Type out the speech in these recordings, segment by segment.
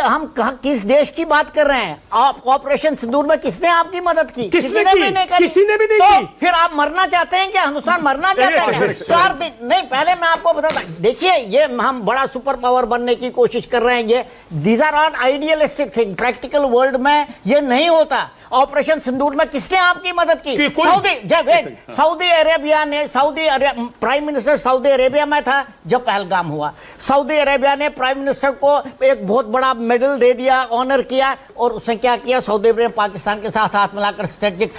हम किस देश की बात कर रहे हैं? आप ऑपरेशन सिंदूर में किसने आपकी मदद की? किसी ने भी नहीं करी। किसी ने भी नहीं तो की। फिर आप मरना चाहते हैं क्या? हिंदुस्तान मरना चाहता है? 4 दिन नहीं, पहले मैं आपको बताता, देखिए ये हम बड़ा सुपर पावर बनने की कोशिश कर रहे हैं, ये these are all idealistic thing. Practical world में ये नहीं होता। ऑपरेशन सिंदूर में किसने आपकी मदद की? सऊदी अरेबिया ने, प्राइम मिनिस्टर सऊदी अरेबिया में था जब पहलगाम हुआ। सऊदी अरेबिया ने प्राइम मिनिस्टर को एक बहुत बड़ा मेडल दे दिया, ऑनर किया, और उसने क्या किया? सऊदी अरेबिया ने पाकिस्तान के साथ हाथ मिलाकर स्ट्रेटेजिक।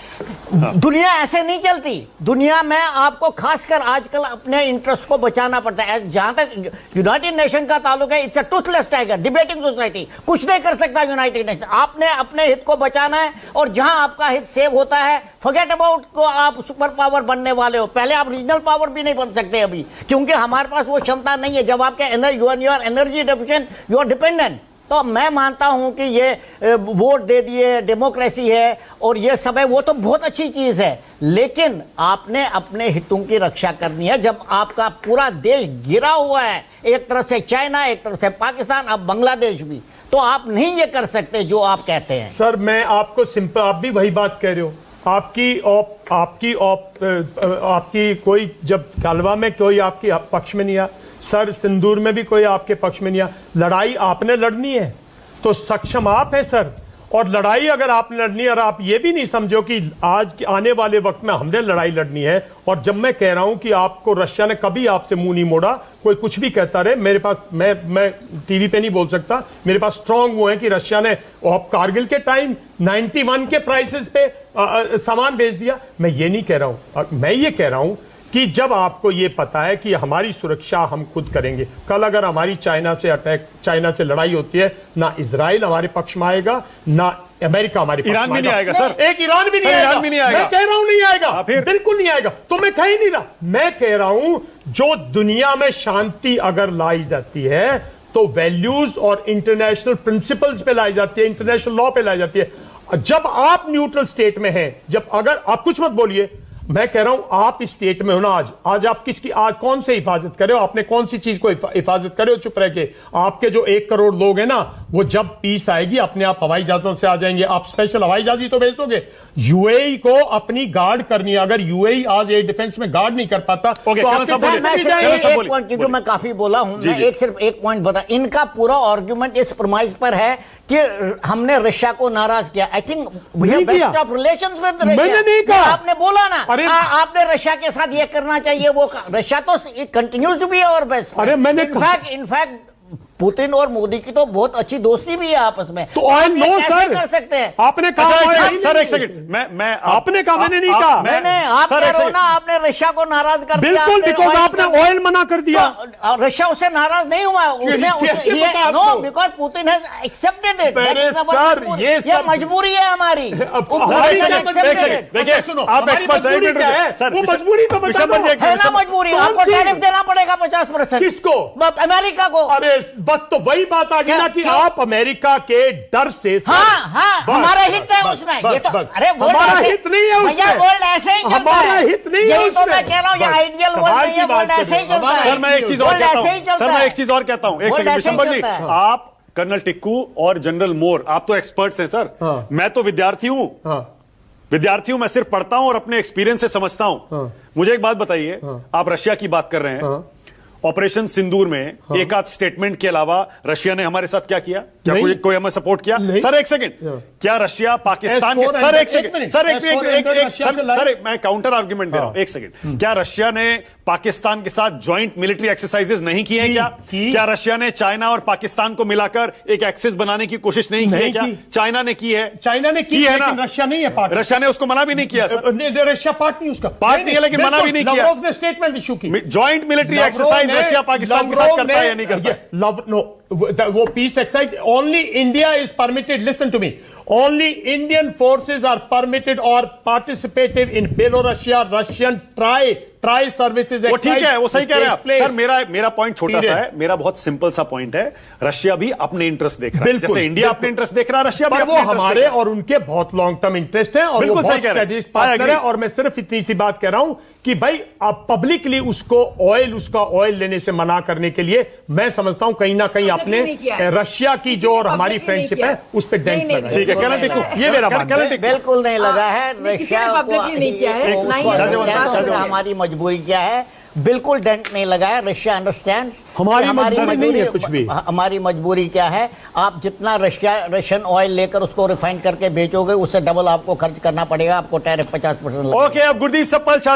दुनिया ऐसे नहीं चलती। दुनिया में आपको खासकर आजकल अपने इंटरेस्ट को बचाना पड़ता है। जहां तक यूनाइटेड नेशन का ताल्लुक है, it's a Toothless tiger, debating society. कुछ नहीं कर सकता यूनाइटेड नेशन। आपने अपने हित को बचाना है, और जहां आपका हित सेव होता है, फॉरगेट अबाउट को आप सुपर पावर बनने वाले हो। पहले आप रीजनल पावर भी नहीं बन सकते अभी, क्योंकि हमारे पास वो क्षमता नहीं है। जब आपके energy deficient, you are dependent. तो मैं मानता हूं कि ये वोट दे दिए, डेमोक्रेसी है और ये सब है, वो तो बहुत अच्छी चीज है, लेकिन आपने अपने हितों की रक्षा करनी है। जब आपका पूरा देश घिरा हुआ है, एक तरफ से चाइना, एक तरफ से पाकिस्तान, अब बांग्लादेश भी, तो आप नहीं ये कर सकते जो आप कहते हैं। सर मैं आपको सिंपल, आप भी वही बात कह रहे हो। आपकी कोई, जब गलवा में कोई आपकी पक्ष में नहीं आया, सर सिंदूर में भी कोई आपके पक्ष में नहीं आया। लड़ाई आपने लड़नी है तो सक्षम आप है सर, और लड़ाई अगर आपने लड़नी है, और आप ये भी नहीं समझो कि आज आने वाले वक्त में हमने लड़ाई लड़नी है। और जब मैं कह रहा हूं कि आपको रशिया ने कभी आपसे मुंह नहीं मोड़ा, कोई कुछ भी कहता रहे, मेरे पास, मैं टीवी पे नहीं बोल सकता, मेरे पास स्ट्रांग वो है कि रशिया ने कारगिल के टाइम 91 के प्राइसेस पे सामान भेज दिया। मैं ये नहीं कह रहा हूं, मैं ये कह रहा हूं कि जब आपको ये पता है कि हमारी सुरक्षा हम खुद करेंगे, कल अगर हमारी चाइना से लड़ाई होती है, ना इजराइल हमारे पक्ष में आएगा, ना अमेरिका हमारे पक्ष में आएगा। ईरान भी नहीं आएगा सर, एक ईरान भी नहीं आएगा। मैं कह रहा हूं नहीं आएगा, बिल्कुल नहीं आएगा। तो मैं कह ही नहीं रहा, मैं कह रहा हूं जो दुनिया में शांति अगर लाई जाती है तो वैल्यूज और इंटरनेशनल प्रिंसिपल्स पे लाई जाती है, इंटरनेशनल लॉ पे लाई जाती है। जब आप न्यूट्रल स्टेट में हैं, जब अगर आप कुछ मत बोलिए, मैं कह रहा हूं आप इस स्टेट में हो ना, आज आप किसकी, आज कौन से हिफाजत करे हो? आपने कौन सी चीज को हिफाजत करे हो चुप रह के? आपके जो 1 करोड़ लोग हैं ना, वो जब पीस आएगी अपने आप हवाई जहाजों से आ जाएंगे। आप स्पेशल हवाई जहाज ही तो भेज दोगे। यूएई को अपनी गार्ड करनी है। अगर यूएई आज एयर डिफेंस में गार्ड नहीं कर पाता तो क्योंकि मैं काफी बोला हूं, मैं सिर्फ एक पॉइंट बता। इनका पूरा आर्ग्यूमेंट इस प्रमाइज पर है कि हमने रशिया को नाराज किया। I think best of relations with Russia. मैंने नहीं कहा, आपने बोला ना, आपने रशिया के साथ ये करना चाहिए, वो रशिया तो continues to be our best. अरे मैंने इनफैक्ट पुतिन और मोदी की तो बहुत अच्छी दोस्ती भी है आपस में। तो आई नो सर, कर सकते हैं। आपने कहा सर एक सेकंड, मैं आपने कहा, मैंने नहीं कहा। मैंने आप कह रहे हो ना, आपने रशिया को नाराज कर दिया। बिल्कुल, बिकॉज आपने ऑयल मना कर दिया। तो रशिया उससे नाराज नहीं हुआ, no, because Putin has accepted it. Sir ये मजबूरी है हमारी। देखिए सुनो, आप एक्सपर्ट हैं सर, वो मजबूरी तो है ना, मजबूरी। आपको टैरिफ देना पड़ेगा 50%। किसको? अमेरिका को। अरे बस तो वही बात आ गई ना कि आप अमेरिका के डर से, हाँ, हमारा हित है उसमें। ये तो, अरे हमारा हित नहीं है उसमें। भैया वर्ल्ड ऐसे ही चलता है। हमारा हित नहीं है उसमें। तो मैं कह रहा हूँ ये आइडियल वर्ल्ड नहीं है, वर्ल्ड ऐसे ही चलता है। सर मैं एक चीज और कहता हूँ, एक सेकंड विशंबर जी, आप कर्नल टिक्कू और जनरल मोर, आप तो एक्सपर्ट्स हैं सर, मैं तो विद्यार्थी हूं, मैं सिर्फ पढ़ता हूं और अपने एक्सपीरियंस से समझता हूं। मुझे एक बात बताइए, आप रशिया की बात कर रहे हैं, ऑपरेशन सिंदूर में एक आध स्टेटमेंट के अलावा रशिया ने हमारे साथ क्या किया? क्या कोई हमें सपोर्ट किया? सर एक सेकंड, क्या रशिया पाकिस्तान के, सर एक सेकंड, सर मैं काउंटर आर्ग्यूमेंट दे रहा हूं, एक सेकंड। क्या रशिया ने पाकिस्तान के साथ ज्वाइंट मिलिट्री एक्सरसाइजेज नहीं किए हैं? क्या रशिया ने चाइना और पाकिस्तान को मिलाकर एक एक्सिस बनाने की कोशिश नहीं की है? क्या चाइना ने की है? चाइना ने की है ना, रशिया नहीं है पार्ट। रशिया ने उसको मना भी नहीं किया सर, रशिया पार्ट नहीं, उसका पार्ट नहीं है, लेकिन मना भी नहीं किया। लाव्रोव ने स्टेटमेंट इशू की, joint military exercise Russia Pakistan के साथ करता है या नहीं करता? नो, वो peace exercise only India is permitted. Listen to me, only Indian forces are permitted और participative in Belorussia Russian tri tri services, वो ठीक है, वो सही कह रहे हैं आप। सर मेरा पॉइंट छोटा सा है, मेरा बहुत सिंपल सा पॉइंट है, रशिया भी अपने इंटरेस्ट देख रहा है, जैसे इंडिया अपने इंटरेस्ट देख रहा है, रशिया भी पर अपने वो इंटरेस्ट हमारे देख रहा है। और उनके बहुत लॉन्ग टर्म इंटरेस्ट है और वो बिल्कुल बहुत सही कह रहे हैं। स्ट्रेटेजिक पार्टनर है। I agree। और मैं सिर्फ इतनी सी बात कह रहा हूं कि भाई आप पब्लिकली उसका ऑयल लेने से मना करने के लिए मैं समझता हूं कहीं ना कहीं आपने रशिया की जो और हमारी फ्रेंडशिप है उस पर डेंट लगा। ठीक है, कहना टिक्कू, ये मेरा मानना है। बिल्कुल नहीं लगा है। रशिया को नहीं किया है, ना ही हमारी मजबूरी क्या है, बिल्कुल डेंट नहीं लगा है। रशिया अंडरस्टैंड हमारी मजबूरी नहीं है कुछ भी। हमारी मजबूरी क्या है, आप जितना रशियन ऑयल लेकर उसको रिफाइन करके बेचोगे उससे डबल आपको खर्च करना पड़ेगा, आपको टैरिफ 50% लगेगा। ओके, अब गुरदीप सप्पल